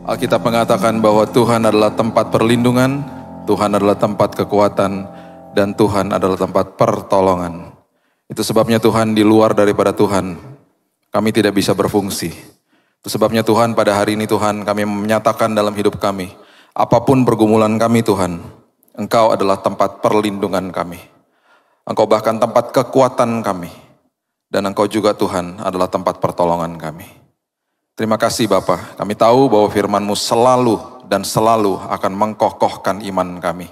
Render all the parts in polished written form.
Alkitab mengatakan bahwa Tuhan adalah tempat perlindungan, Tuhan adalah tempat kekuatan, dan Tuhan adalah tempat pertolongan. Itu sebabnya Tuhan di luar daripada Tuhan, kami tidak bisa berfungsi. Itu sebabnya Tuhan pada hari ini Tuhan kami menyatakan dalam hidup kami, apapun pergumulan kami Tuhan, Engkau adalah tempat perlindungan kami. Engkau bahkan tempat kekuatan kami. Dan Engkau juga Tuhan adalah tempat pertolongan kami. Terima kasih Bapa, kami tahu bahwa firman-Mu selalu dan selalu akan mengkokohkan iman kami.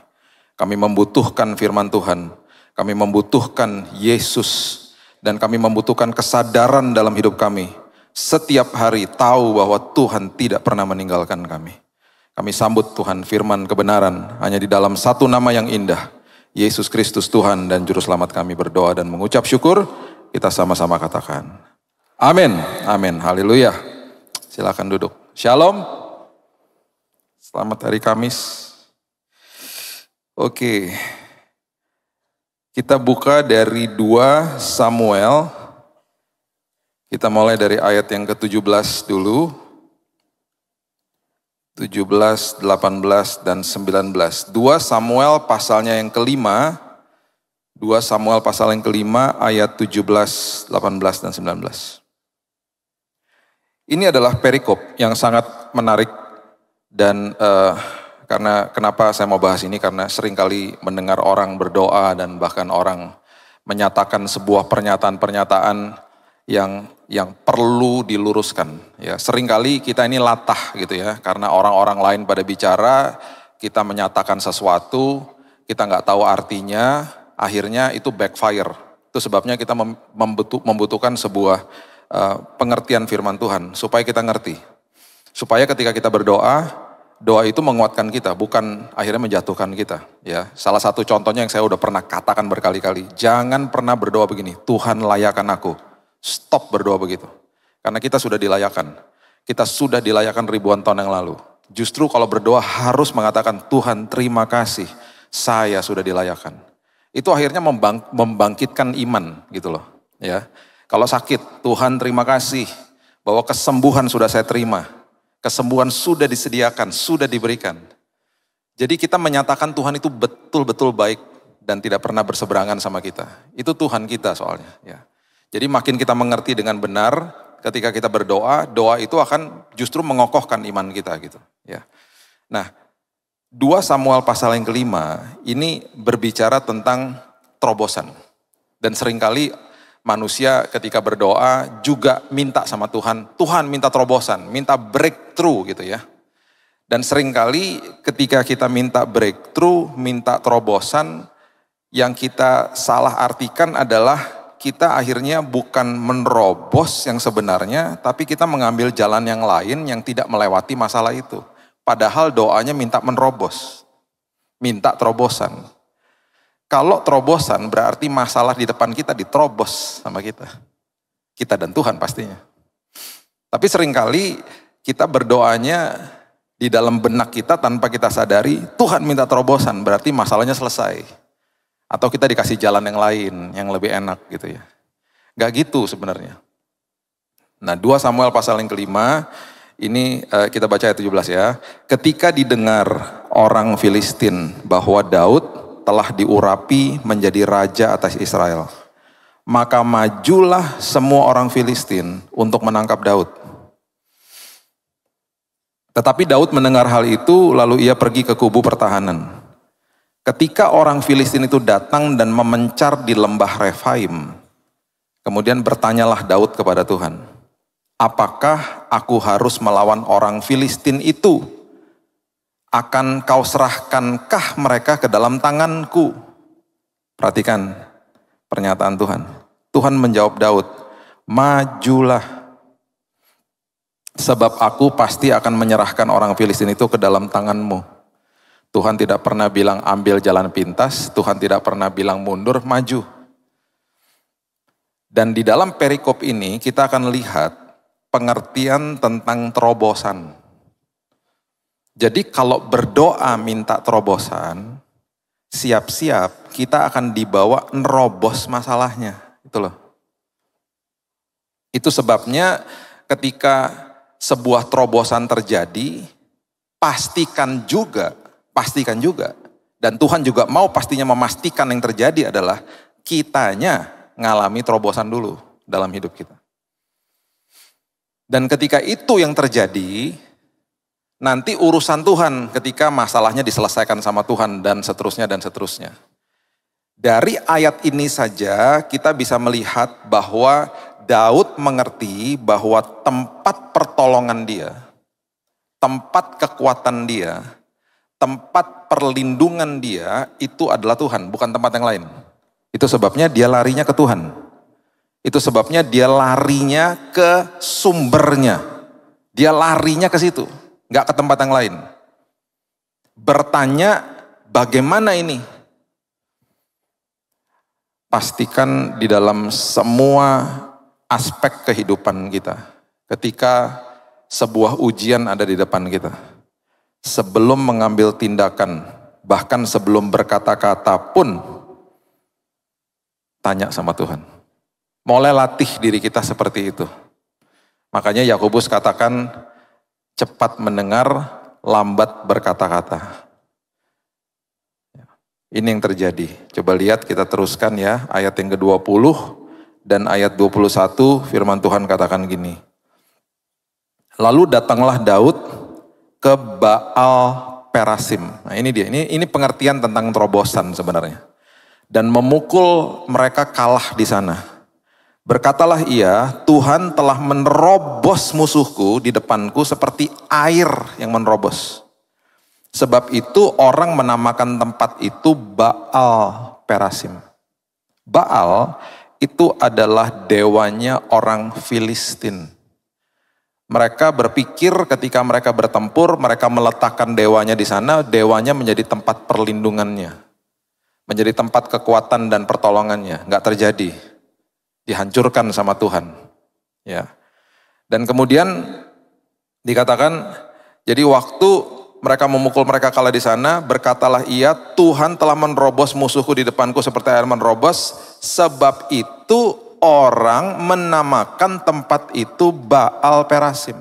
Kami membutuhkan firman Tuhan, kami membutuhkan Yesus, dan kami membutuhkan kesadaran dalam hidup kami. Setiap hari tahu bahwa Tuhan tidak pernah meninggalkan kami. Kami sambut Tuhan firman kebenaran hanya di dalam satu nama yang indah, Yesus Kristus Tuhan dan Juru Selamat kami berdoa dan mengucap syukur, kita sama-sama katakan. Amin, amin, haleluya. Silakan duduk. Shalom. Selamat hari Kamis. Oke. Kita buka dari 2 Samuel. Kita mulai dari ayat yang ke-17 dulu. 17, 18, dan 19. 2 Samuel pasalnya yang kelima. 2 Samuel pasal yang kelima ayat 17, 18, dan 19. Ini adalah perikop yang sangat menarik dan karena kenapa saya mau bahas ini, karena seringkali mendengar orang berdoa dan bahkan orang menyatakan sebuah pernyataan-pernyataan yang perlu diluruskan. Ya, seringkali kita ini latah gitu ya, karena orang-orang lain pada bicara, kita menyatakan sesuatu, kita nggak tahu artinya, akhirnya itu backfire. Itu sebabnya kita membutuhkan sebuah pengertian firman Tuhan, supaya kita ngerti. Supaya ketika kita berdoa, doa itu menguatkan kita, bukan akhirnya menjatuhkan kita. Ya, salah satu contohnya yang saya udah pernah katakan berkali-kali, jangan pernah berdoa begini, Tuhan layakan aku. Stop berdoa begitu. Karena kita sudah dilayakan. Kita sudah dilayakan ribuan tahun yang lalu. Justru kalau berdoa harus mengatakan, Tuhan terima kasih, saya sudah dilayakan. Itu akhirnya membangkitkan iman gitu loh. Ya. Kalau sakit, Tuhan terima kasih bahwa kesembuhan sudah saya terima. Kesembuhan sudah disediakan, sudah diberikan. Jadi kita menyatakan Tuhan itu betul-betul baik dan tidak pernah berseberangan sama kita. Itu Tuhan kita soalnya. Ya. Jadi makin kita mengerti dengan benar, ketika kita berdoa, doa itu akan justru mengokohkan iman kita gitu. Ya. Nah, 2 Samuel pasal yang kelima ini berbicara tentang terobosan. Dan seringkali manusia ketika berdoa juga minta sama Tuhan, Tuhan minta terobosan, minta breakthrough gitu ya. Dan seringkali ketika kita minta breakthrough, minta terobosan, yang kita salah artikan adalah kita akhirnya bukan menerobos yang sebenarnya, tapi kita mengambil jalan yang lain yang tidak melewati masalah itu. Padahal doanya minta menerobos, minta terobosan. Kalau terobosan berarti masalah di depan kita diterobos sama kita. Kita dan Tuhan pastinya. Tapi seringkali kita berdoanya di dalam benak kita tanpa kita sadari, Tuhan minta terobosan berarti masalahnya selesai. Atau kita dikasih jalan yang lain yang lebih enak gitu ya. Gak gitu sebenarnya. Nah 2 Samuel pasal yang kelima, ini kita baca ayat 17 ya. Ketika didengar orang Filistin bahwa Daud telah diurapi menjadi raja atas Israel, maka majulah semua orang Filistin untuk menangkap Daud. Tetapi Daud mendengar hal itu, lalu ia pergi ke kubu pertahanan. Ketika orang Filistin itu datang dan memencar di lembah Refaim, kemudian bertanyalah Daud kepada Tuhan, apakah aku harus melawan orang Filistin itu? Akan kau serahkankah mereka ke dalam tanganku? Perhatikan pernyataan Tuhan. Tuhan menjawab Daud, majulah. Sebab aku pasti akan menyerahkan orang Filistin itu ke dalam tanganmu. Tuhan tidak pernah bilang ambil jalan pintas, Tuhan tidak pernah bilang mundur, maju. Dan di dalam perikop ini kita akan lihat pengertian tentang terobosan. Jadi kalau berdoa minta terobosan, siap-siap kita akan dibawa nerobos masalahnya. Itu loh. Itu sebabnya ketika sebuah terobosan terjadi, pastikan juga, dan Tuhan juga mau pastinya memastikan yang terjadi adalah kitanya ngalami terobosan dulu dalam hidup kita. Dan ketika itu yang terjadi, nanti urusan Tuhan ketika masalahnya diselesaikan sama Tuhan dan seterusnya dan seterusnya. Dari ayat ini saja kita bisa melihat bahwa Daud mengerti bahwa tempat pertolongan dia, tempat kekuatan dia, tempat perlindungan dia itu adalah Tuhan, bukan tempat yang lain. Itu sebabnya dia larinya ke Tuhan. Itu sebabnya dia larinya ke sumbernya. Dia larinya ke situ, nggak ke tempat yang lain. Bertanya, bagaimana ini? Pastikan di dalam semua aspek kehidupan kita, ketika sebuah ujian ada di depan kita, sebelum mengambil tindakan, bahkan sebelum berkata-kata pun, tanya sama Tuhan. Mulai latih diri kita seperti itu. Makanya Yakobus katakan, cepat mendengar, lambat berkata-kata. Ini yang terjadi. Coba lihat, kita teruskan ya, ayat yang ke-20 dan ayat 21, firman Tuhan katakan gini. Lalu datanglah Daud ke Baal Perasim. Nah ini dia, ini pengertian tentang terobosan sebenarnya. Dan memukul mereka kalah di sana. Berkatalah ia, Tuhan telah menerobos musuhku di depanku seperti air yang menerobos. Sebab itu orang menamakan tempat itu Baal Perasim. Baal itu adalah dewanya orang Filistin. Mereka berpikir ketika mereka bertempur, mereka meletakkan dewanya di sana, dewanya menjadi tempat perlindungannya. Menjadi tempat kekuatan dan pertolongannya. Nggak terjadi. Dihancurkan sama Tuhan. Ya. Dan kemudian dikatakan, jadi waktu mereka memukul mereka kalah di sana, berkatalah ia, Tuhan telah menerobos musuhku di depanku seperti air menerobos, sebab itu orang menamakan tempat itu Baal Perasim.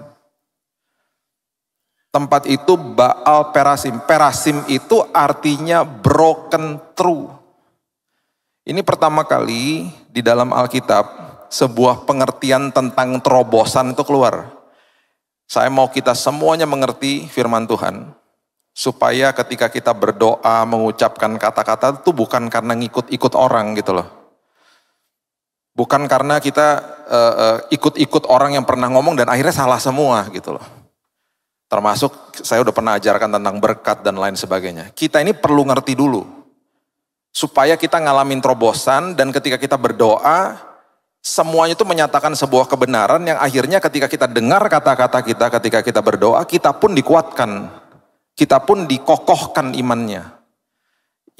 Tempat itu Baal Perasim. Perasim itu artinya broken through. Ini pertama kali di dalam Alkitab, sebuah pengertian tentang terobosan itu keluar. Saya mau kita semuanya mengerti firman Tuhan, supaya ketika kita berdoa, mengucapkan kata-kata itu bukan karena ngikut-ikut orang gitu loh. Bukan karena kita ikut-ikut orang yang pernah ngomong dan akhirnya salah semua gitu loh. Termasuk saya udah pernah ajarkan tentang berkat dan lain sebagainya. Kita ini perlu ngerti dulu, supaya kita ngalamin terobosan dan ketika kita berdoa, semuanya itu menyatakan sebuah kebenaran yang akhirnya ketika kita dengar kata-kata kita, ketika kita berdoa, kita pun dikuatkan. Kita pun dikokohkan imannya.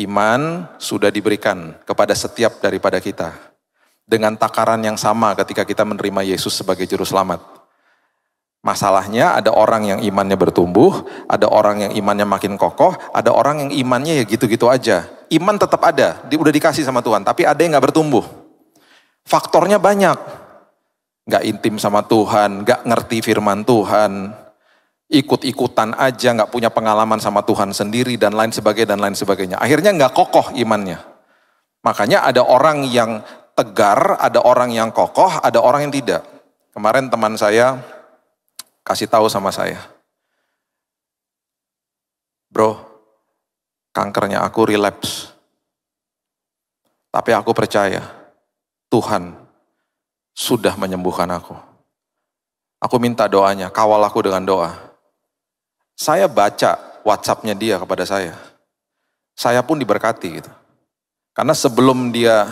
Iman sudah diberikan kepada setiap daripada kita. Dengan takaran yang sama ketika kita menerima Yesus sebagai Juru Selamat. Masalahnya ada orang yang imannya bertumbuh, ada orang yang imannya makin kokoh, ada orang yang imannya ya gitu-gitu aja. Iman tetap ada, udah dikasih sama Tuhan, tapi ada yang gak bertumbuh. Faktornya banyak, gak intim sama Tuhan, gak ngerti firman Tuhan, ikut-ikutan aja, gak punya pengalaman sama Tuhan sendiri, dan lain sebagainya. Akhirnya gak kokoh imannya. Makanya ada orang yang tegar, ada orang yang kokoh, ada orang yang tidak. Kemarin teman saya kasih tahu sama saya, bro, kankernya aku relapse, tapi aku percaya Tuhan sudah menyembuhkan aku. Aku minta doanya, kawal aku dengan doa. Saya baca WhatsApp-nya dia kepada saya. Saya pun diberkati gitu. Karena sebelum dia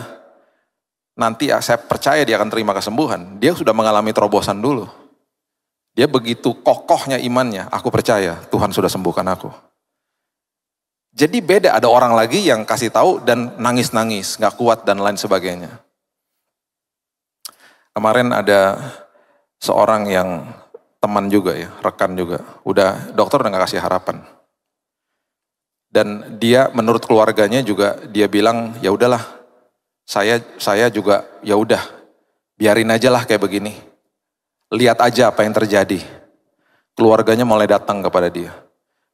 nanti saya percaya dia akan terima kesembuhan, dia sudah mengalami terobosan dulu. Dia begitu kokohnya imannya, aku percaya Tuhan sudah sembuhkan aku. Jadi beda, ada orang lagi yang kasih tahu dan nangis-nangis, gak kuat dan lain sebagainya. Kemarin ada seorang yang teman juga ya, rekan juga, dokter udah gak kasih harapan. Dan dia menurut keluarganya juga dia bilang, ya udahlah, saya juga ya udah, biarin aja lah kayak begini. Lihat aja apa yang terjadi. Keluarganya mulai datang kepada dia.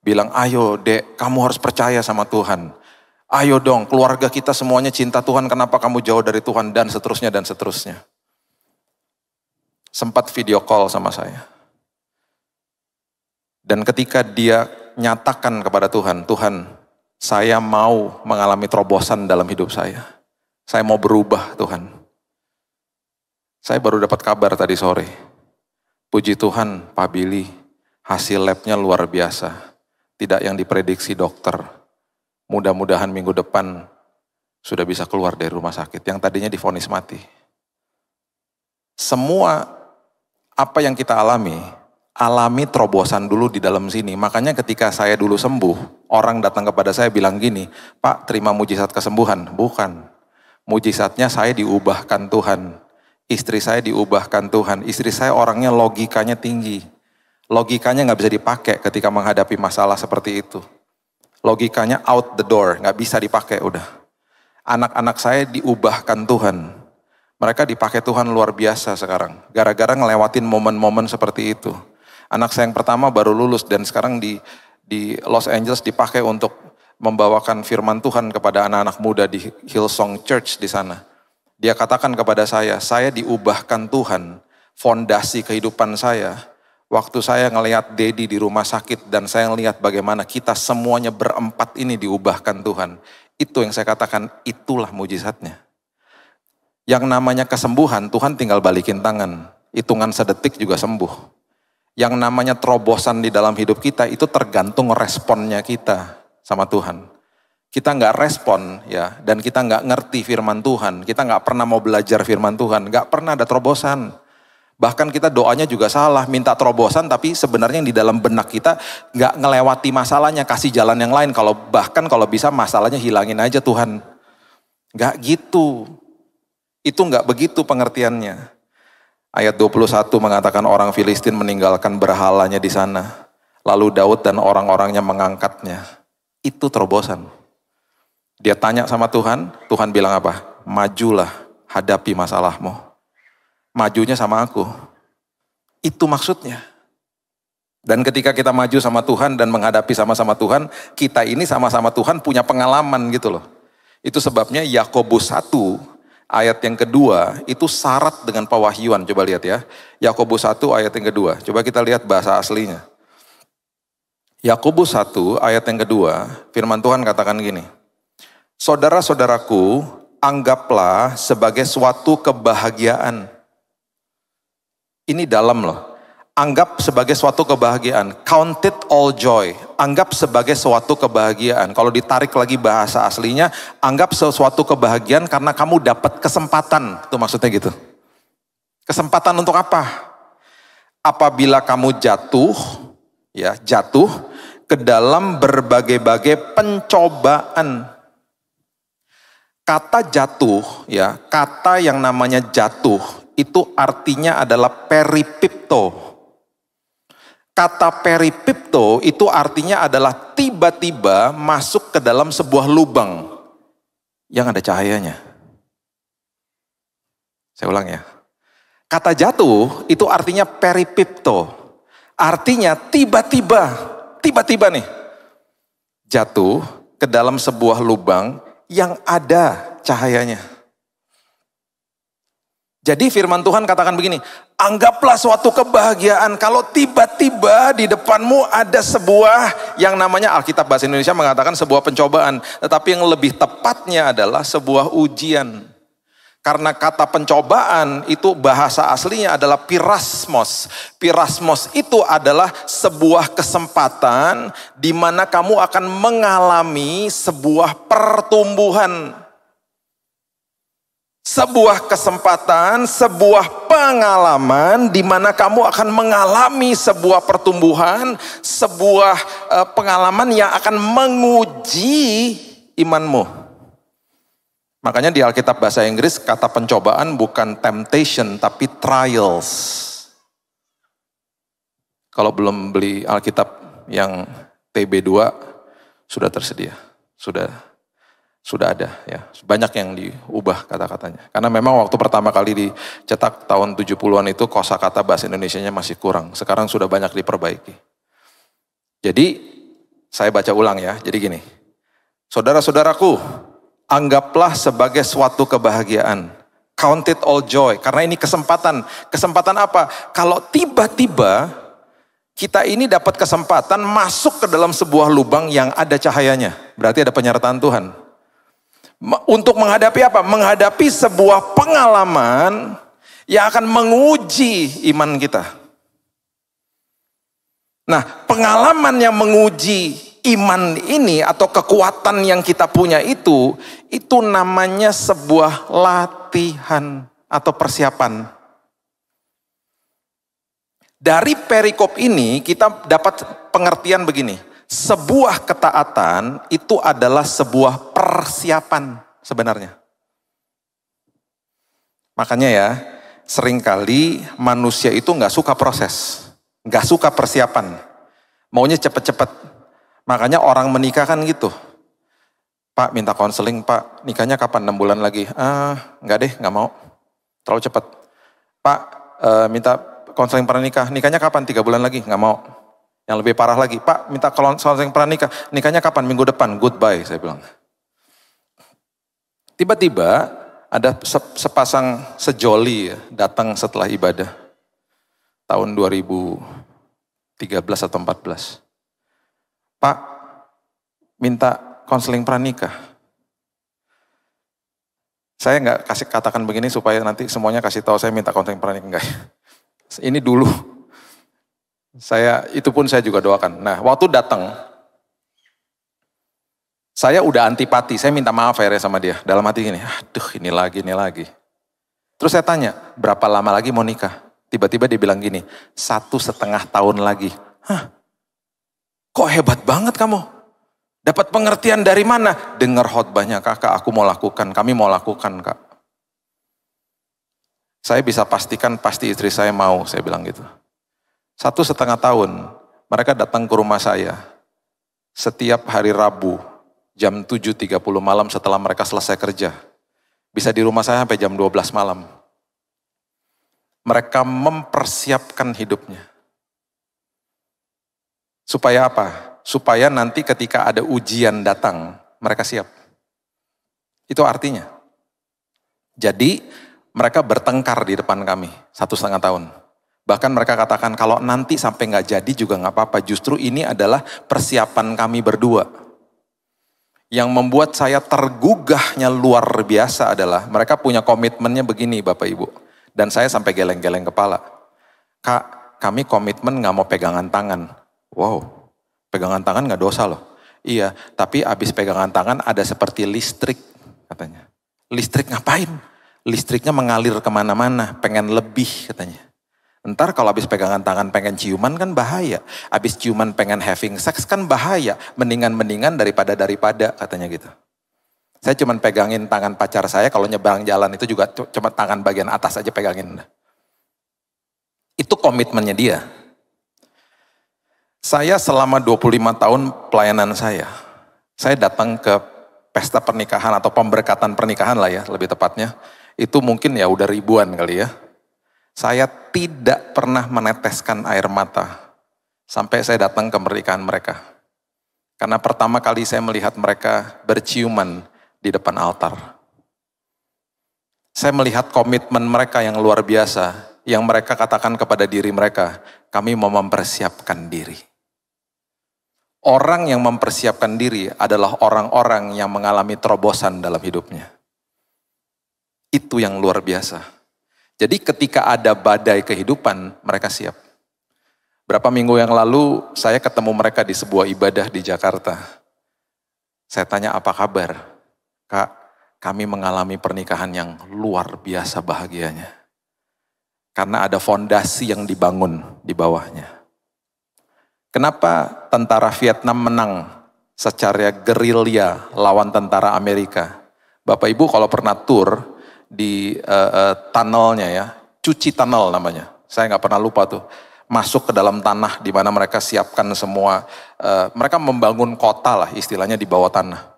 Bilang, ayo dek, kamu harus percaya sama Tuhan. Ayo dong, keluarga kita semuanya cinta Tuhan, kenapa kamu jauh dari Tuhan, dan seterusnya, dan seterusnya. Sempat video call sama saya. Dan ketika dia nyatakan kepada Tuhan, Tuhan, saya mau mengalami terobosan dalam hidup saya. Saya mau berubah Tuhan. Saya baru dapat kabar tadi sore. Puji Tuhan, Pak Billy, hasil labnya luar biasa. Tidak yang diprediksi dokter. Mudah-mudahan minggu depan sudah bisa keluar dari rumah sakit. Yang tadinya divonis mati. Semua apa yang kita alami terobosan dulu di dalam sini. Makanya ketika saya dulu sembuh, orang datang kepada saya bilang gini, Pak, terima mujizat kesembuhan. Bukan. Mujizatnya saya diubahkan Tuhan. Istri saya diubahkan Tuhan. Istri saya orangnya logikanya tinggi. Logikanya nggak bisa dipakai ketika menghadapi masalah seperti itu. Logikanya out the door, nggak bisa dipakai udah. Anak-anak saya diubahkan Tuhan. Mereka dipakai Tuhan luar biasa sekarang. Gara-gara ngelewatin momen-momen seperti itu. Anak saya yang pertama baru lulus dan sekarang di Los Angeles dipakai untuk membawakan firman Tuhan kepada anak-anak muda di Hillsong Church di sana. Dia katakan kepada saya diubahkan Tuhan, fondasi kehidupan saya. Waktu saya ngelihat Dedi di rumah sakit dan saya ngelihat bagaimana kita semuanya berempat ini diubahkan Tuhan. Itu yang saya katakan, itulah mujizatnya. Yang namanya kesembuhan, Tuhan tinggal balikin tangan. Hitungan sedetik juga sembuh. Yang namanya terobosan di dalam hidup kita, itu tergantung responnya kita sama Tuhan. Kita nggak respon ya, dan kita nggak ngerti firman Tuhan. Kita nggak pernah mau belajar firman Tuhan, nggak pernah ada terobosan. Bahkan kita doanya juga salah, minta terobosan tapi sebenarnya yang di dalam benak kita nggak ngelewati masalahnya, kasih jalan yang lain. Bahkan kalau bisa masalahnya hilangin aja Tuhan. Nggak gitu. Itu nggak begitu pengertiannya. Ayat 21 mengatakan orang Filistin meninggalkan berhalanya di sana. Lalu Daud dan orang-orangnya mengangkatnya. Itu terobosan. Dia tanya sama Tuhan, Tuhan bilang apa? Majulah, hadapi masalahmu. Majunya sama aku. Itu maksudnya. Dan ketika kita maju sama Tuhan dan menghadapi sama-sama Tuhan, kita ini sama-sama Tuhan punya pengalaman gitu loh. Itu sebabnya Yakobus 1 ayat yang kedua itu syarat dengan pewahyuan. Coba lihat ya. Yakobus 1 ayat yang kedua. Coba kita lihat bahasa aslinya. Yakobus 1 ayat yang kedua, firman Tuhan katakan gini. Saudara-saudaraku, anggaplah sebagai suatu kebahagiaan. Ini dalam loh. Anggap sebagai suatu kebahagiaan. Count it all joy. Anggap sebagai suatu kebahagiaan. Kalau ditarik lagi bahasa aslinya, anggap sesuatu kebahagiaan karena kamu dapat kesempatan. Itu maksudnya gitu. Kesempatan untuk apa? Apabila kamu jatuh ke dalam berbagai-bagai pencobaan. Kata jatuh, ya, kata yang namanya jatuh itu artinya adalah peripipto. Kata peripipto itu artinya adalah tiba-tiba masuk ke dalam sebuah lubang yang ada cahayanya. Saya ulang ya. Kata jatuh itu artinya peripipto. Artinya tiba-tiba nih jatuh ke dalam sebuah lubang yang ada cahayanya. Jadi firman Tuhan katakan begini, anggaplah suatu kebahagiaan kalau tiba-tiba di depanmu ada sebuah yang namanya Alkitab Bahasa Indonesia mengatakan sebuah pencobaan. Tetapi yang lebih tepatnya adalah sebuah ujian. Karena kata pencobaan itu bahasa aslinya adalah pirasmos. Pirasmos itu adalah sebuah kesempatan di mana kamu akan mengalami sebuah pertumbuhan. Sebuah kesempatan, sebuah pengalaman di mana kamu akan mengalami sebuah pertumbuhan, sebuah pengalaman yang akan menguji imanmu. Makanya di Alkitab Bahasa Inggris kata pencobaan bukan temptation tapi trials. Kalau belum beli Alkitab yang TB2 sudah tersedia, sudah ada ya. Banyak yang diubah kata-katanya. Karena memang waktu pertama kali dicetak tahun 70-an itu kosakata bahasa Indonesianya masih kurang. Sekarang sudah banyak diperbaiki. Jadi Saya baca ulang ya, jadi gini. Saudara-saudaraku, anggaplah sebagai suatu kebahagiaan. Count it all joy, karena ini kesempatan. Kesempatan apa? Kalau tiba-tiba kita ini dapat kesempatan masuk ke dalam sebuah lubang yang ada cahayanya. Berarti ada penyertaan Tuhan. Untuk menghadapi apa? Menghadapi sebuah pengalaman yang akan menguji iman kita. Nah, pengalaman yang menguji iman ini atau kekuatan yang kita punya itu namanya sebuah latihan atau persiapan. Dari perikop ini kita dapat pengertian begini. Sebuah ketaatan itu adalah sebuah persiapan sebenarnya. Makanya ya, seringkali manusia itu nggak suka proses. Nggak suka persiapan. Maunya cepet-cepet. Makanya orang menikah kan gitu. Pak minta konseling, Pak nikahnya kapan? 6 bulan lagi. Nggak deh, nggak mau. Terlalu cepat. Pak minta konseling pranikah, nikahnya kapan? 3 bulan lagi, nggak mau. Yang lebih parah lagi, Pak minta konseling pranikah, nikahnya kapan? Minggu depan, goodbye, saya bilang. Tiba-tiba ada sepasang sejoli ya, datang setelah ibadah. Tahun 2013 atau 14. Pak minta konseling pranikah. Saya nggak kasih katakan begini supaya nanti semuanya kasih tahu saya minta konseling pranikah, enggak ya. Ini dulu, itu pun saya juga doakan. Nah, waktu datang, saya udah antipati, saya minta maaf akhirnya sama dia. Dalam hati gini, aduh ini lagi. Terus saya tanya, berapa lama lagi mau nikah? Tiba-tiba dia bilang gini, 1,5 tahun lagi. Hah, kok hebat banget kamu? Dapat pengertian dari mana? Dengar khotbahnya, kakak aku mau lakukan, kami mau lakukan kak. Saya bisa pastikan pasti istri saya mau, saya bilang gitu. 1,5 tahun, mereka datang ke rumah saya. Setiap hari Rabu, jam 7.30 malam setelah mereka selesai kerja. Bisa di rumah saya sampai jam 12 malam. Mereka mempersiapkan hidupnya. Supaya apa? Supaya nanti ketika ada ujian datang, mereka siap. Itu artinya. Jadi, mereka bertengkar di depan kami 1,5 tahun. Bahkan mereka katakan kalau nanti sampai nggak jadi juga nggak apa-apa. Justru ini adalah persiapan kami berdua. Yang membuat saya tergugahnya luar biasa adalah mereka punya komitmennya begini Bapak Ibu. Dan saya sampai geleng-geleng kepala. Kak, kami komitmen nggak mau pegangan tangan. Wow, pegangan tangan nggak dosa loh. Iya, tapi abis pegangan tangan ada seperti listrik katanya. Listrik ngapain? Listriknya mengalir kemana-mana, pengen lebih katanya. Ntar kalau habis pegangan tangan pengen ciuman kan bahaya. Habis ciuman pengen having sex kan bahaya. Mendingan daripada katanya gitu. Saya cuma pegangin tangan pacar saya kalau nyebrang jalan itu juga cuma tangan bagian atas aja pegangin. Itu komitmennya dia. Saya selama 25 tahun pelayanan saya datang ke pesta pernikahan atau pemberkatan pernikahan lah ya lebih tepatnya. Itu mungkin ya udah ribuan kali ya. Saya tidak pernah meneteskan air mata sampai saya datang ke pernikahan mereka. Karena pertama kali saya melihat mereka berciuman di depan altar. Saya melihat komitmen mereka yang luar biasa, yang mereka katakan kepada diri mereka, kami mau mempersiapkan diri. Orang yang mempersiapkan diri adalah orang-orang yang mengalami terobosan dalam hidupnya. Itu yang luar biasa. Jadi ketika ada badai kehidupan, mereka siap. Berapa minggu yang lalu, saya ketemu mereka di sebuah ibadah di Jakarta. Saya tanya, apa kabar? Kak, kami mengalami pernikahan yang luar biasa bahagianya. Karena ada fondasi yang dibangun di bawahnya. Kenapa tentara Vietnam menang secara gerilya lawan tentara Amerika? Bapak Ibu kalau pernah tur, di tunnelnya ya, cuci tunnel namanya. Saya nggak pernah lupa tuh. Masuk ke dalam tanah di mana mereka siapkan semua, mereka membangun kota lah istilahnya di bawah tanah.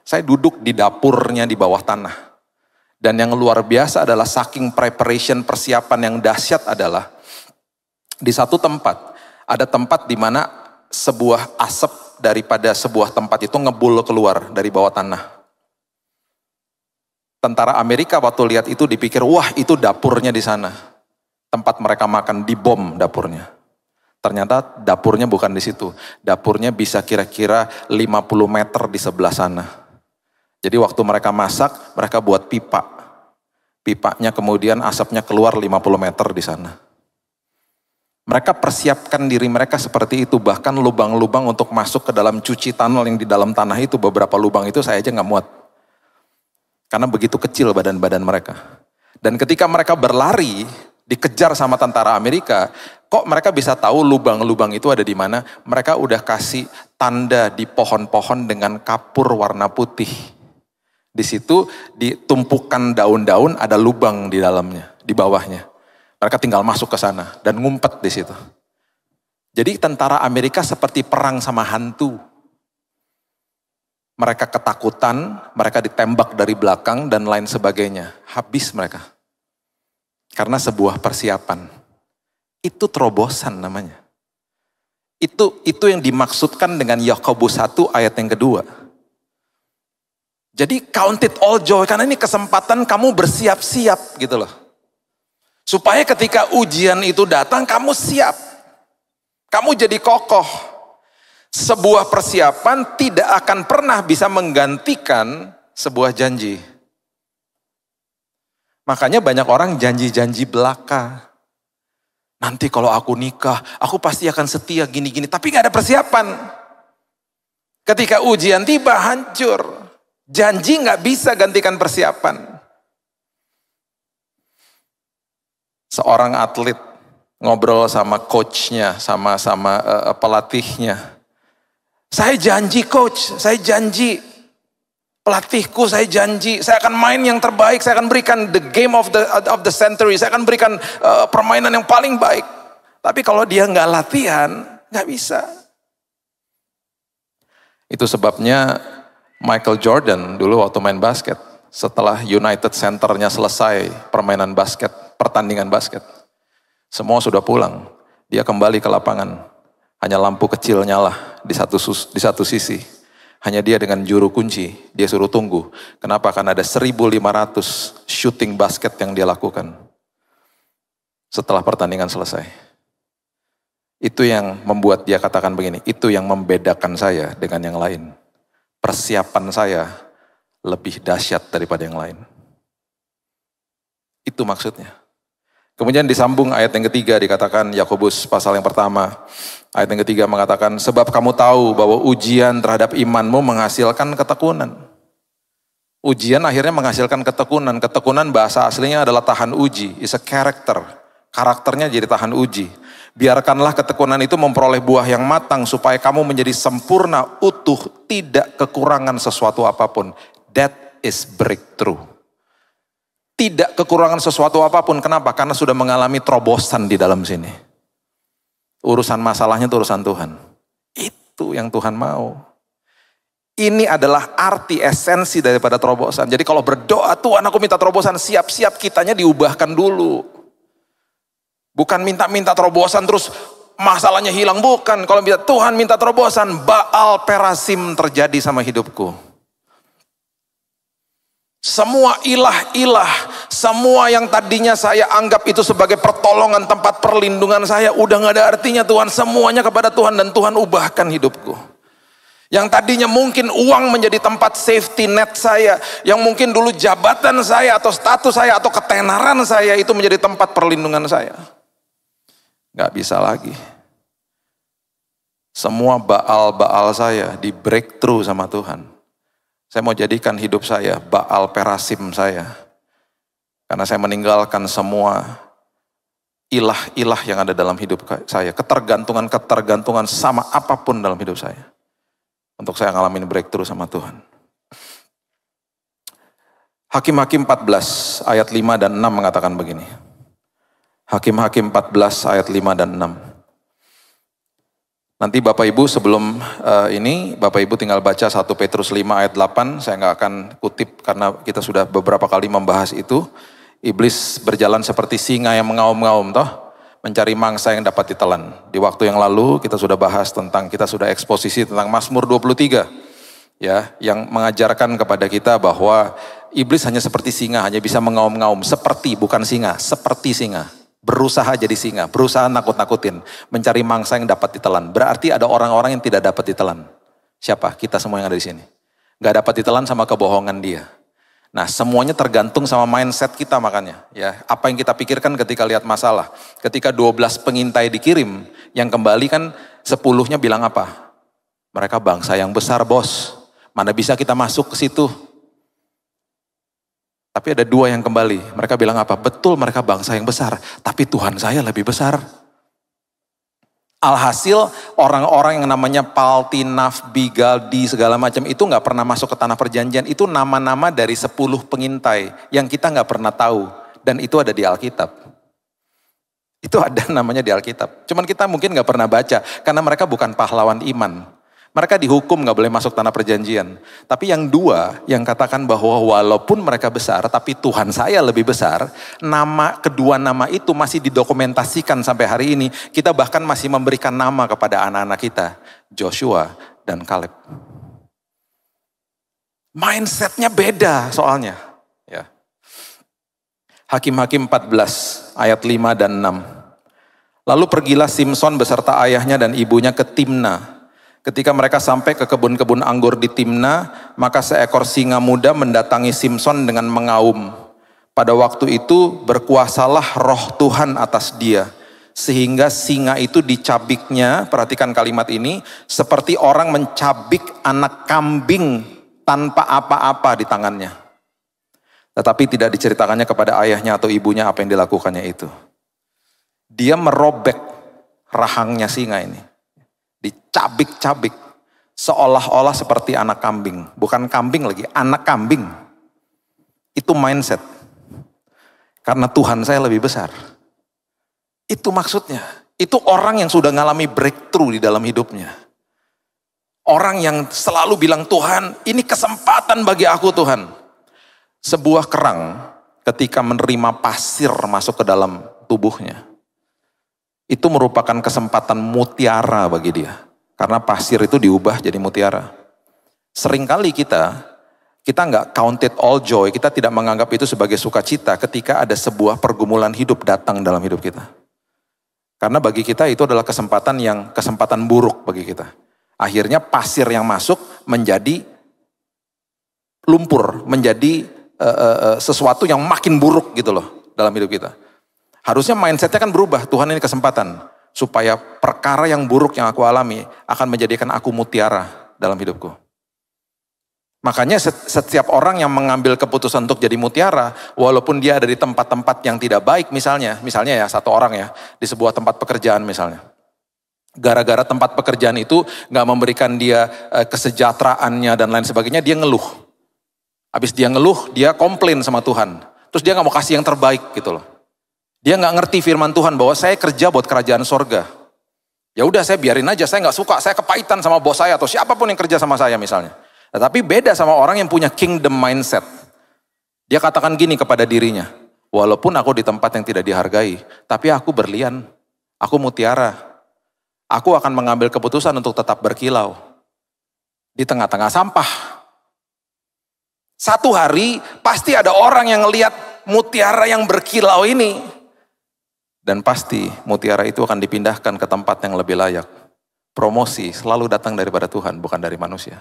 Saya duduk di dapurnya di bawah tanah. Dan yang luar biasa adalah saking preparation persiapan yang dahsyat adalah di satu tempat, ada tempat di mana sebuah asap daripada sebuah tempat itu ngebul keluar dari bawah tanah. Tentara Amerika waktu lihat itu dipikir, wah itu dapurnya di sana. Tempat mereka makan, dibom dapurnya. Ternyata dapurnya bukan di situ. Dapurnya bisa kira-kira 50 meter di sebelah sana. Jadi waktu mereka masak, mereka buat pipa. Pipanya kemudian asapnya keluar 50 meter di sana. Mereka persiapkan diri mereka seperti itu. Bahkan lubang-lubang untuk masuk ke dalam cuci tunnel yang di dalam tanah itu. Beberapa lubang itu saya aja gak muat. Karena begitu kecil badan-badan mereka. Dan ketika mereka berlari, dikejar sama tentara Amerika, kok mereka bisa tahu lubang-lubang itu ada di mana? Mereka udah kasih tanda di pohon-pohon dengan kapur warna putih. Di situ ditumpukan daun-daun, ada lubang di dalamnya, di bawahnya. Mereka tinggal masuk ke sana dan ngumpet di situ. Jadi tentara Amerika seperti perang sama hantu. Mereka ketakutan, mereka ditembak dari belakang dan lain sebagainya. Habis mereka. Karena sebuah persiapan. Itu terobosan namanya. Itu yang dimaksudkan dengan Yakobus 1 ayat yang kedua. Jadi count it all joy, karena ini kesempatan kamu bersiap-siap gitu loh. Supaya ketika ujian itu datang, kamu siap. Kamu jadi kokoh. Sebuah persiapan tidak akan pernah bisa menggantikan sebuah janji. Makanya banyak orang janji-janji belaka. Nanti kalau aku nikah, aku pasti akan setia gini-gini. Tapi gak ada persiapan. Ketika ujian tiba, hancur. Janji gak bisa gantikan persiapan. Seorang atlet ngobrol sama coachnya, sama pelatihnya. Saya janji coach, saya janji pelatihku, saya janji saya akan main yang terbaik, saya akan berikan the game of the century, saya akan berikan permainan yang paling baik. Tapi kalau dia nggak latihan, nggak bisa. Itu sebabnya Michael Jordan dulu waktu main basket, setelah United Centernya selesai permainan basket, pertandingan basket, semua sudah pulang, dia kembali ke lapangan, hanya lampu kecil nyala di satu sisi, hanya dia dengan juru kunci, dia suruh tunggu. Kenapa? Karena ada 1.500 shooting basket yang dia lakukan setelah pertandingan selesai. Itu yang membuat dia katakan begini, itu yang membedakan saya dengan yang lain. Persiapan saya lebih dahsyat daripada yang lain. Itu maksudnya. Kemudian disambung ayat yang ketiga, dikatakan Yakobus pasal yang pertama. Ayat yang ketiga mengatakan, sebab kamu tahu bahwa ujian terhadap imanmu menghasilkan ketekunan. Ujian akhirnya menghasilkan ketekunan. Ketekunan bahasa aslinya adalah tahan uji. Is a character. Karakternya jadi tahan uji. Biarkanlah ketekunan itu memperoleh buah yang matang supaya kamu menjadi sempurna, utuh, tidak kekurangan sesuatu apapun. That is breakthrough. Tidak kekurangan sesuatu apapun. Kenapa? Karena sudah mengalami terobosan di dalam sini. Urusan masalahnya itu urusan Tuhan. Itu yang Tuhan mau. Ini adalah arti esensi daripada terobosan. Jadi kalau berdoa, Tuhan aku minta terobosan, siap-siap kitanya diubahkan dulu. Bukan minta-minta terobosan terus masalahnya hilang. Bukan. Kalau Tuhan minta terobosan, Baal Perasim terjadi sama hidupku. Semua ilah-ilah, semua yang tadinya saya anggap itu sebagai pertolongan, tempat perlindungan saya, udah gak ada artinya Tuhan. Semuanya kepada Tuhan dan Tuhan ubahkan hidupku. Yang tadinya mungkin uang menjadi tempat safety net saya, yang mungkin dulu jabatan saya atau status saya atau ketenaran saya itu menjadi tempat perlindungan saya. Gak bisa lagi. Semua Baal-Baal saya di breakthrough sama Tuhan. Saya mau jadikan hidup saya Baal Perasim saya. Karena saya meninggalkan semua ilah-ilah yang ada dalam hidup saya. Ketergantungan sama apapun dalam hidup saya. Untuk saya ngalamin breakthrough sama Tuhan. Hakim-Hakim 14 ayat 5 dan 6 mengatakan begini. Hakim-Hakim 14 ayat 5 dan 6. Nanti Bapak Ibu sebelum ini, Bapak Ibu tinggal baca 1 Petrus 5 ayat 8, saya nggak akan kutip karena kita sudah beberapa kali membahas itu. Iblis berjalan seperti singa yang mengaum-ngaum toh. mencari mangsa yang dapat ditelan. Di waktu yang lalu kita sudah bahas tentang, kita sudah eksposisi tentang Mazmur 23. Ya, yang mengajarkan kepada kita bahwa iblis hanya seperti singa, hanya bisa mengaum-ngaum. Seperti, bukan singa, seperti singa. Berusaha jadi singa, berusaha nakut-nakutin. Mencari mangsa yang dapat ditelan. Berarti ada orang-orang yang tidak dapat ditelan. Siapa? Kita semua yang ada di sini. Gak dapat ditelan sama kebohongan dia. Nah, semuanya tergantung sama mindset kita makanya. Ya, apa yang kita pikirkan ketika lihat masalah. Ketika 12 pengintai dikirim, yang kembali kan 10-nya bilang apa? Mereka bangsa yang besar, bos. Mana bisa kita masuk ke situ? Tapi ada 2 yang kembali. Mereka bilang apa? Betul mereka bangsa yang besar, tapi Tuhan saya lebih besar. Alhasil orang-orang yang namanya Palti, Nafbi, Galdi segala macam itu nggak pernah masuk ke tanah perjanjian. Itu nama-nama dari 10 pengintai yang kita nggak pernah tahu. Dan itu ada di Alkitab. Itu ada namanya di Alkitab. Cuman kita mungkin nggak pernah baca karena mereka bukan pahlawan iman. Mereka dihukum nggak boleh masuk tanah perjanjian. Tapi yang 2 yang katakan bahwa walaupun mereka besar, tapi Tuhan saya lebih besar. Kedua nama itu masih didokumentasikan sampai hari ini. Kita bahkan masih memberikan nama kepada anak-anak kita, Joshua dan Kaleb. Mindsetnya beda soalnya. Ya. Hakim-Hakim 14 ayat 5 dan 6. Lalu pergilah Simson beserta ayahnya dan ibunya ke Timna. Ketika mereka sampai ke kebun-kebun anggur di Timna, maka seekor singa muda mendatangi Simson dengan mengaum. Pada waktu itu berkuasalah roh Tuhan atas dia. Sehingga singa itu dicabiknya, perhatikan kalimat ini, seperti orang mencabik anak kambing tanpa apa-apa di tangannya. Tetapi tidak diceritakannya kepada ayahnya atau ibunya apa yang dilakukannya itu. Dia merobek rahangnya singa ini. Dicabik-cabik, seolah-olah seperti anak kambing. Bukan kambing lagi, anak kambing. Itu mindset. Karena Tuhan saya lebih besar. Itu maksudnya. Itu orang yang sudah ngalami breakthrough di dalam hidupnya. Orang yang selalu bilang, Tuhan ini kesempatan bagi aku Tuhan. Sebuah kerang ketika menerima pasir masuk ke dalam tubuhnya. Itu merupakan kesempatan mutiara bagi dia. Karena pasir itu diubah jadi mutiara. Seringkali kita nggak count it all joy, kita tidak menganggap itu sebagai sukacita ketika ada sebuah pergumulan hidup datang dalam hidup kita. Karena bagi kita itu adalah kesempatan buruk bagi kita. Akhirnya pasir yang masuk menjadi lumpur, menjadi sesuatu yang makin buruk gitu loh dalam hidup kita. Harusnya mindsetnya kan berubah, Tuhan ini kesempatan. Supaya perkara yang buruk yang aku alami akan menjadikan aku mutiara dalam hidupku. Makanya setiap orang yang mengambil keputusan untuk jadi mutiara, walaupun dia ada di tempat-tempat yang tidak baik misalnya ya satu orang ya, di sebuah tempat pekerjaan misalnya. Gara-gara tempat pekerjaan itu gak memberikan dia kesejahteraannya dan lain sebagainya, dia ngeluh. Habis dia ngeluh, dia komplain sama Tuhan. Terus dia gak mau kasih yang terbaik gitu loh. Dia nggak ngerti firman Tuhan bahwa saya kerja buat kerajaan sorga. Ya udah saya biarin aja, saya nggak suka, saya kepahitan sama bos saya atau siapapun yang kerja sama saya misalnya. Tetapi beda sama orang yang punya kingdom mindset. Dia katakan gini kepada dirinya, walaupun aku di tempat yang tidak dihargai, tapi aku berlian, aku mutiara. Aku akan mengambil keputusan untuk tetap berkilau di tengah-tengah sampah. Satu hari pasti ada orang yang ngelihat mutiara yang berkilau ini. Dan pasti mutiara itu akan dipindahkan ke tempat yang lebih layak. Promosi selalu datang daripada Tuhan, bukan dari manusia.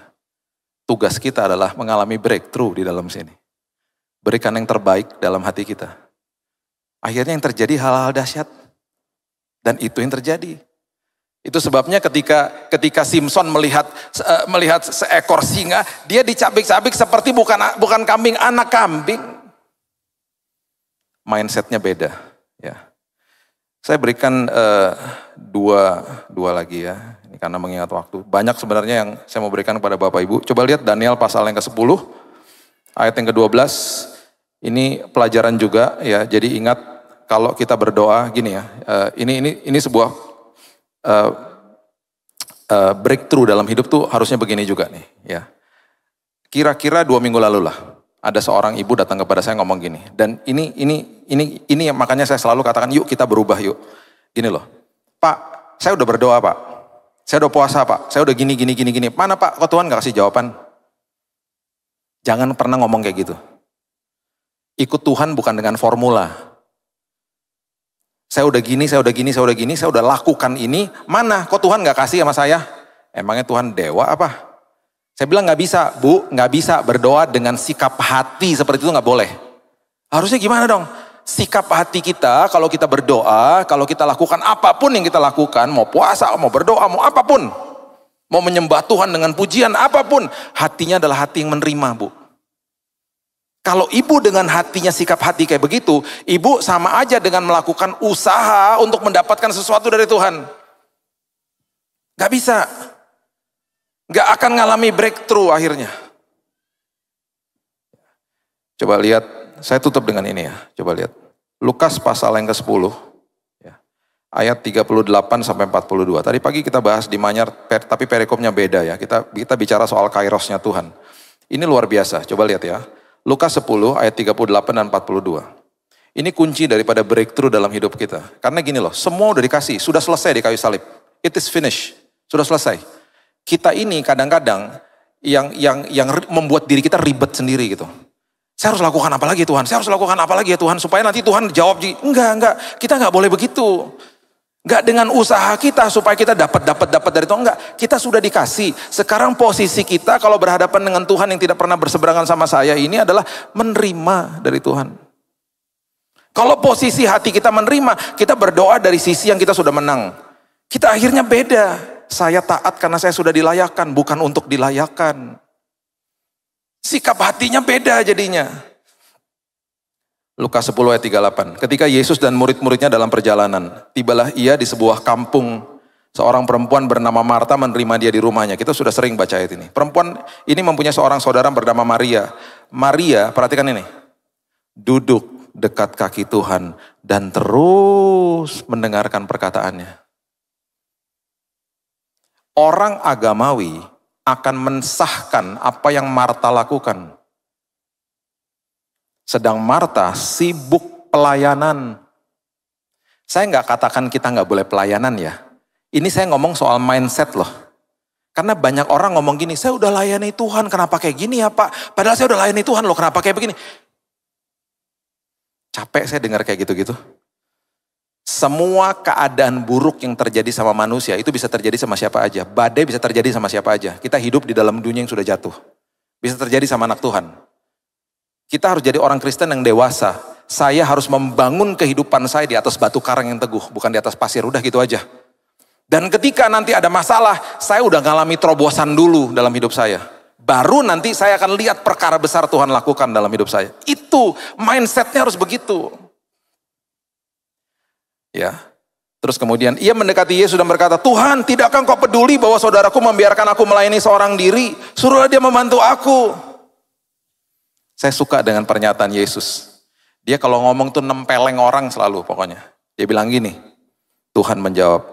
Tugas kita adalah mengalami breakthrough di dalam sini. Berikan yang terbaik dalam hati kita. Akhirnya yang terjadi hal-hal dahsyat. Dan itu yang terjadi. Itu sebabnya ketika Simson melihat seekor singa, dia dicabik-cabik seperti bukan kambing, anak kambing. Mindsetnya beda, ya. Saya berikan dua lagi ya, ini karena mengingat waktu. Banyak sebenarnya yang saya mau berikan kepada Bapak Ibu. Coba lihat Daniel pasal yang ke-10, ayat yang ke-12. Ini pelajaran juga ya. Jadi ingat kalau kita berdoa gini ya. Ini sebuah breakthrough dalam hidup tuh harusnya begini juga nih ya. Kira-kira 2 minggu lalu lah. Ada seorang ibu datang kepada saya ngomong gini, dan ini yang makanya saya selalu katakan, yuk kita berubah yuk. Gini loh, Pak, saya udah berdoa Pak, saya udah puasa Pak, saya udah gini. Mana Pak, kok Tuhan gak kasih jawaban? Jangan pernah ngomong kayak gitu. Ikut Tuhan bukan dengan formula. Saya udah gini, saya udah lakukan ini, mana kok Tuhan gak kasih sama saya? Emangnya Tuhan dewa apa? Saya bilang gak bisa, Bu, gak bisa berdoa dengan sikap hati seperti itu, gak boleh. Harusnya gimana dong? Sikap hati kita kalau kita berdoa, kalau kita lakukan apapun yang kita lakukan, mau puasa, mau berdoa, mau apapun. Mau menyembah Tuhan dengan pujian apapun, hatinya adalah hati yang menerima, Bu. Kalau ibu dengan hatinya sikap hati kayak begitu, ibu sama aja dengan melakukan usaha untuk mendapatkan sesuatu dari Tuhan. Gak bisa. Gak akan ngalami breakthrough akhirnya. Coba lihat, saya tutup dengan ini ya. Coba lihat. Lukas pasal yang ke-10. Ya, ayat 38 sampai 42. Tadi pagi kita bahas di Manyar, tapi perikopnya beda ya. Kita bicara soal kairosnya Tuhan. Ini luar biasa, coba lihat ya. Lukas 10 ayat 38 dan 42. Ini kunci daripada breakthrough dalam hidup kita. Karena gini loh, semua udah dikasih, sudah selesai di kayu salib. It is finished, sudah selesai. Kita ini kadang-kadang yang membuat diri kita ribet sendiri gitu. Saya harus lakukan apa lagi Tuhan? Saya harus lakukan apa lagi ya Tuhan? Supaya nanti Tuhan jawab, enggak. Kita enggak boleh begitu. Enggak dengan usaha kita supaya kita dapat dari Tuhan. Enggak, kita sudah dikasih. Sekarang posisi kita kalau berhadapan dengan Tuhan yang tidak pernah berseberangan sama saya ini adalah menerima dari Tuhan. Kalau posisi hati kita menerima, kita berdoa dari sisi yang kita sudah menang. Kita akhirnya beda. Saya taat karena saya sudah dilayakkan, bukan untuk dilayakkan. Sikap hatinya beda jadinya. Lukas 10 ayat 38. Ketika Yesus dan murid-muridnya dalam perjalanan, tibalah ia di sebuah kampung. Seorang perempuan bernama Marta menerima dia di rumahnya. Kita sudah sering baca ayat ini. Perempuan ini mempunyai seorang saudara bernama Maria. Maria, perhatikan ini. Duduk dekat kaki Tuhan dan terus mendengarkan perkataannya. Orang agamawi akan mensahkan apa yang Marta lakukan. Sedang Marta sibuk pelayanan. Saya nggak katakan kita nggak boleh pelayanan ya. Ini saya ngomong soal mindset loh. Karena banyak orang ngomong gini, saya udah layani Tuhan, kenapa kayak gini ya Pak? Padahal saya udah layani Tuhan loh, kenapa kayak begini? Capek saya dengar kayak gitu-gitu. Semua keadaan buruk yang terjadi sama manusia itu bisa terjadi sama siapa aja. Badai bisa terjadi sama siapa aja. Kita hidup di dalam dunia yang sudah jatuh. Bisa terjadi sama anak Tuhan. Kita harus jadi orang Kristen yang dewasa. Saya harus membangun kehidupan saya di atas batu karang yang teguh, bukan di atas pasir. Udah gitu aja. Dan ketika nanti ada masalah, saya udah ngalami terobosan dulu dalam hidup saya. Baru nanti saya akan lihat perkara besar Tuhan lakukan dalam hidup saya. Itu mindsetnya harus begitu. Ya. Terus kemudian ia mendekati Yesus dan berkata, Tuhan, tidakkah Engkau peduli bahwa saudaraku membiarkan aku melayani seorang diri? Suruhlah dia membantu aku. Saya suka dengan pernyataan Yesus. Dia kalau ngomong tuh nempeleng orang selalu pokoknya. Dia bilang gini, Tuhan menjawab,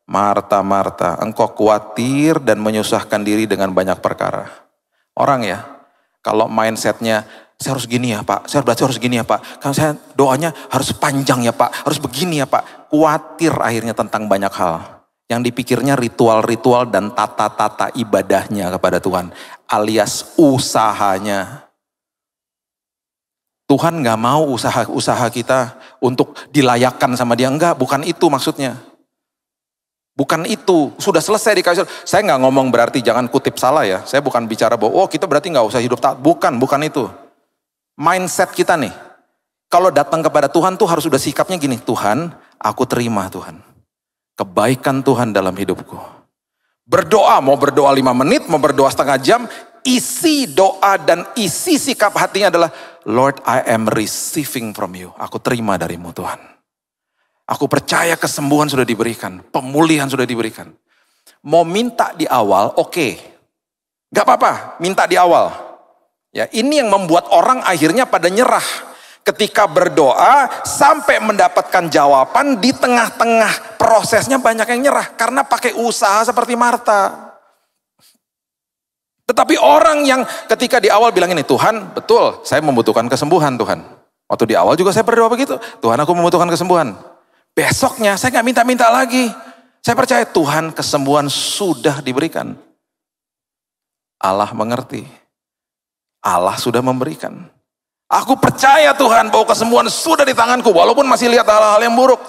Marta, Marta, engkau khawatir dan menyusahkan diri dengan banyak perkara. Orang ya, kalau mindsetnya, saya harus gini ya Pak, saya berarti harus gini ya Pak. Kalau saya doanya harus panjang ya Pak, harus begini ya Pak. Khawatir akhirnya tentang banyak hal. Yang dipikirnya ritual-ritual dan tata-tata ibadahnya kepada Tuhan. Alias usahanya. Tuhan gak mau usaha kita untuk dilayakkan sama dia. Enggak, bukan itu maksudnya. Bukan itu, sudah selesai di kayu salib. Saya gak ngomong berarti jangan kutip salah ya. Saya bukan bicara bahwa, kita berarti gak usah hidup taat. Bukan itu. Mindset kita nih. Kalau datang kepada Tuhan tuh harus udah sikapnya gini. Tuhan, aku terima Tuhan. Kebaikan Tuhan dalam hidupku. Berdoa, mau berdoa 5 menit, mau berdoa setengah jam. Isi doa dan isi sikap hatinya adalah, Lord, I am receiving from you. Aku terima darimu Tuhan. Aku percaya kesembuhan sudah diberikan. Pemulihan sudah diberikan. Mau minta di awal, oke. Gak apa-apa, minta di awal. Ya, ini yang membuat orang akhirnya pada nyerah. Ketika berdoa, sampai mendapatkan jawaban, di tengah-tengah prosesnya banyak yang nyerah. Karena pakai usaha seperti Marta. Tetapi orang yang ketika di awal bilang ini, Tuhan, betul, saya membutuhkan kesembuhan Tuhan. Waktu di awal juga saya berdoa begitu, Tuhan aku membutuhkan kesembuhan. Besoknya saya gak minta-minta lagi. Saya percaya Tuhan kesembuhan sudah diberikan. Allah mengerti. Allah sudah memberikan. Aku percaya Tuhan bahwa kesembuhan sudah di tanganku. Walaupun masih lihat hal-hal yang buruk.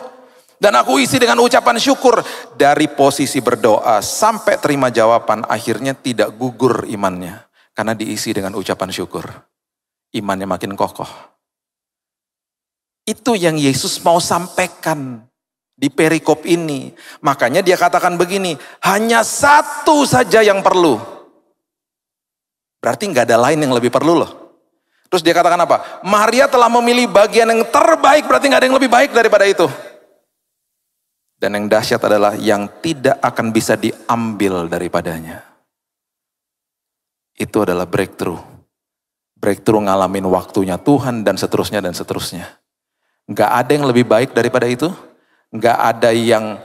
Dan aku isi dengan ucapan syukur. Dari posisi berdoa sampai terima jawaban. Akhirnya tidak gugur imannya. Karena diisi dengan ucapan syukur. Imannya makin kokoh. Itu yang Yesus mau sampaikan di perikop ini. Makanya dia katakan begini, hanya satu saja yang perlu. Berarti nggak ada lain yang lebih perlu loh. Terus dia katakan apa? Maria telah memilih bagian yang terbaik, berarti nggak ada yang lebih baik daripada itu. Dan yang dahsyat adalah yang tidak akan bisa diambil daripadanya. Itu adalah breakthrough. Breakthrough ngalamin waktunya Tuhan dan seterusnya dan seterusnya. Nggak ada yang lebih baik daripada itu, nggak ada yang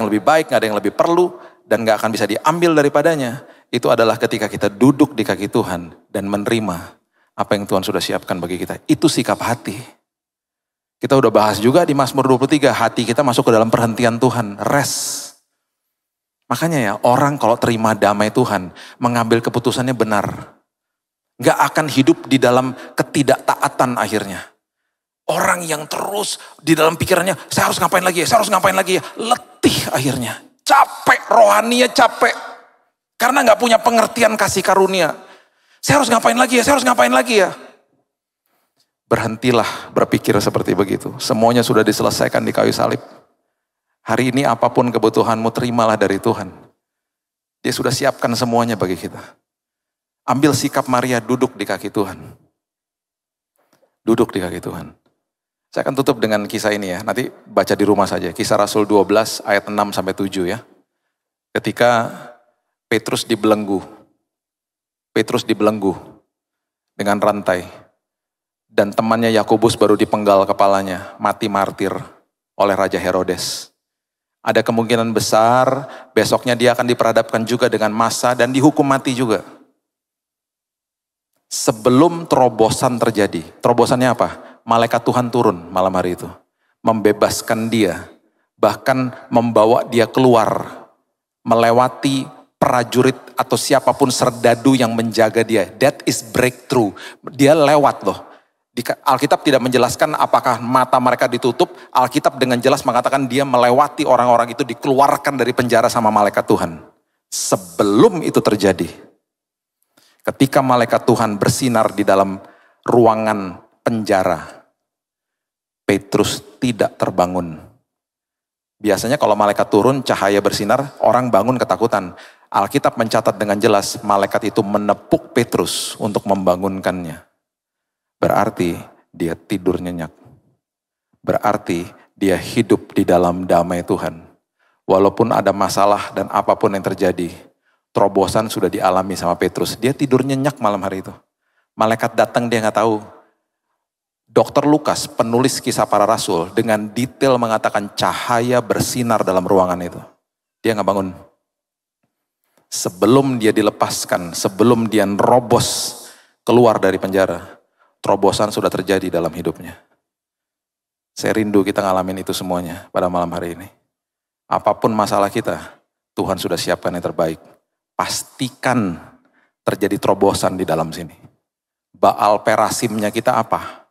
lebih baik, nggak ada yang lebih perlu, dan nggak akan bisa diambil daripadanya. Itu adalah ketika kita duduk di kaki Tuhan dan menerima apa yang Tuhan sudah siapkan bagi kita. Itu sikap hati. Kita udah bahas juga di Mazmur 23, hati kita masuk ke dalam perhentian Tuhan, rest. Makanya ya, orang kalau terima damai Tuhan, mengambil keputusannya benar. Nggak akan hidup di dalam ketidaktaatan akhirnya. Orang yang terus di dalam pikirannya, saya harus ngapain lagi ya, saya harus ngapain lagi ya. Letih akhirnya, capek, rohaninya capek. Karena gak punya pengertian kasih karunia. Saya harus ngapain lagi ya, saya harus ngapain lagi ya. Berhentilah berpikir seperti begitu. Semuanya sudah diselesaikan di kayu salib. Hari ini apapun kebutuhanmu, terimalah dari Tuhan. Dia sudah siapkan semuanya bagi kita. Ambil sikap Maria, duduk di kaki Tuhan. Duduk di kaki Tuhan. Saya akan tutup dengan kisah ini ya, nanti baca di rumah saja. Kisah Rasul 12 ayat 6-7 ya. Ketika Petrus dibelenggu dengan rantai. Dan temannya Yakobus baru dipenggal kepalanya, mati martir oleh Raja Herodes. Ada kemungkinan besar besoknya dia akan diperhadapkan juga dengan massa dan dihukum mati juga. Sebelum terobosan terjadi, terobosannya apa? Malaikat Tuhan turun malam hari itu. Membebaskan dia. Bahkan membawa dia keluar. Melewati prajurit atau siapapun serdadu yang menjaga dia. That is breakthrough. Dia lewat loh. Alkitab tidak menjelaskan apakah mata mereka ditutup. Alkitab dengan jelas mengatakan dia melewati orang-orang itu, dikeluarkan dari penjara sama malaikat Tuhan. Sebelum itu terjadi. Ketika malaikat Tuhan bersinar di dalam ruangan penjara, Petrus tidak terbangun. Biasanya kalau malaikat turun, cahaya bersinar, orang bangun ketakutan. Alkitab mencatat dengan jelas, malaikat itu menepuk Petrus untuk membangunkannya. Berarti dia tidur nyenyak. Berarti dia hidup di dalam damai Tuhan. Walaupun ada masalah dan apapun yang terjadi, terobosan sudah dialami sama Petrus. Dia tidur nyenyak malam hari itu. Malaikat datang dia nggak tahu. Dr. Lukas, penulis kisah para rasul, dengan detail mengatakan cahaya bersinar dalam ruangan itu. Dia nggak bangun. Sebelum dia dilepaskan, sebelum dia nerobos keluar dari penjara, terobosan sudah terjadi dalam hidupnya. Saya rindu kita ngalamin itu semuanya pada malam hari ini. Apapun masalah kita, Tuhan sudah siapkan yang terbaik. Pastikan terjadi terobosan di dalam sini. Baal perasimnya kita apa?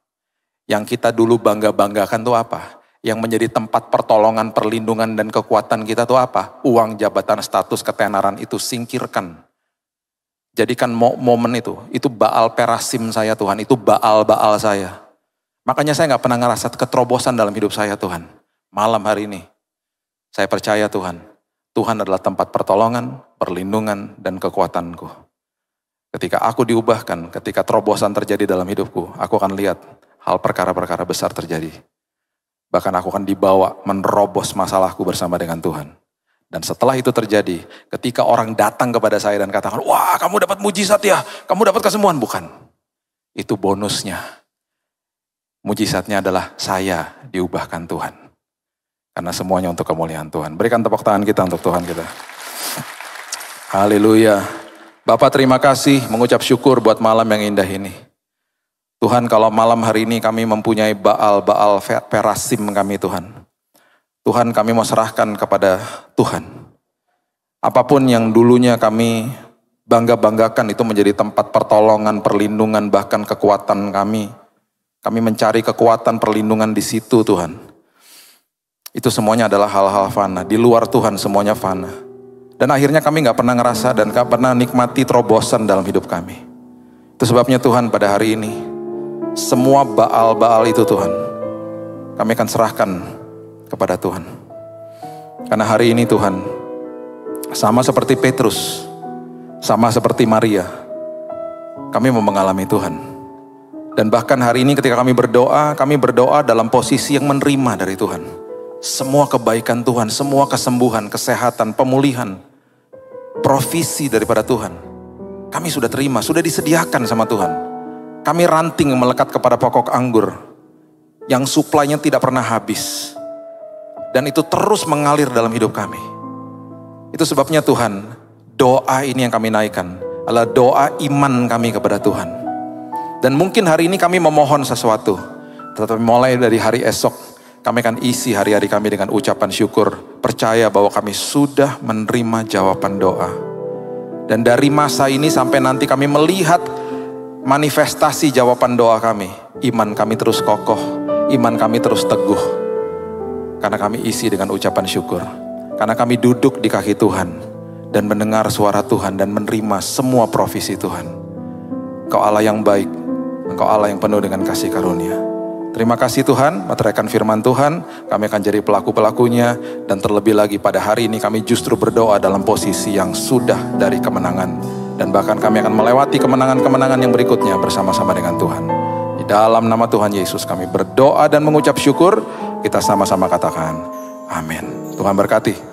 Yang kita dulu bangga-banggakan itu apa? Yang menjadi tempat pertolongan, perlindungan, dan kekuatan kita itu apa? Uang, jabatan, status, ketenaran itu singkirkan. Jadikan momen itu Baal perasim saya Tuhan, itu Baal-Baal saya. Makanya saya gak pernah ngerasa keterobosan dalam hidup saya Tuhan. Malam hari ini, saya percaya Tuhan adalah tempat pertolongan, perlindungan, dan kekuatanku. Ketika aku diubahkan, ketika terobosan terjadi dalam hidupku, aku akan lihat hal perkara-perkara besar terjadi. Bahkan aku akan dibawa menerobos masalahku bersama dengan Tuhan. Dan setelah itu terjadi, ketika orang datang kepada saya dan katakan, wah kamu dapat mujizat ya, kamu dapat kesembuhan. Bukan, itu bonusnya. Mujizatnya adalah saya diubahkan Tuhan. Karena semuanya untuk kemuliaan Tuhan. Berikan tepuk tangan kita untuk Tuhan kita. Haleluya. Bapak terima kasih, mengucap syukur buat malam yang indah ini. Tuhan, kalau malam hari ini kami mempunyai Baal Perasim kami Tuhan. Tuhan, kami mau serahkan kepada Tuhan. Apapun yang dulunya kami bangga-banggakan itu menjadi tempat pertolongan, perlindungan, bahkan kekuatan kami. Kami mencari kekuatan perlindungan di situ Tuhan. Itu semuanya adalah hal-hal fana. Di luar Tuhan semuanya fana. Dan akhirnya kami gak pernah ngerasa dan gak pernah nikmati terobosan dalam hidup kami. Itu sebabnya Tuhan pada hari ini, semua Baal itu Tuhan, kami akan serahkan kepada Tuhan. Karena hari ini Tuhan, sama seperti Petrus, sama seperti Maria, kami mau mengalami Tuhan. Dan bahkan hari ini ketika kami berdoa dalam posisi yang menerima dari Tuhan. Semua kebaikan Tuhan, semua kesembuhan, kesehatan, pemulihan, provisi daripada Tuhan, kami sudah terima, sudah disediakan sama Tuhan. Kami ranting melekat kepada pokok anggur yang suplainya tidak pernah habis. Dan itu terus mengalir dalam hidup kami. Itu sebabnya Tuhan, doa ini yang kami naikkan adalah doa iman kami kepada Tuhan. Dan mungkin hari ini kami memohon sesuatu, tetapi mulai dari hari esok kami akan isi hari-hari kami dengan ucapan syukur, percaya bahwa kami sudah menerima jawaban doa. Dan dari masa ini sampai nanti kami melihat manifestasi jawaban doa kami, iman kami terus kokoh, iman kami terus teguh. Karena kami isi dengan ucapan syukur. Karena kami duduk di kaki Tuhan dan mendengar suara Tuhan dan menerima semua provisi Tuhan. Engkau Allah yang baik, Engkau Allah yang penuh dengan kasih karunia. Terima kasih Tuhan, meteraikan firman Tuhan, kami akan jadi pelaku-pelakunya. Dan terlebih lagi pada hari ini kami justru berdoa dalam posisi yang sudah dari kemenangan. Dan bahkan kami akan melewati kemenangan-kemenangan yang berikutnya bersama-sama dengan Tuhan. Di dalam nama Tuhan Yesus kami berdoa dan mengucap syukur. Kita sama-sama katakan amin. Tuhan berkati.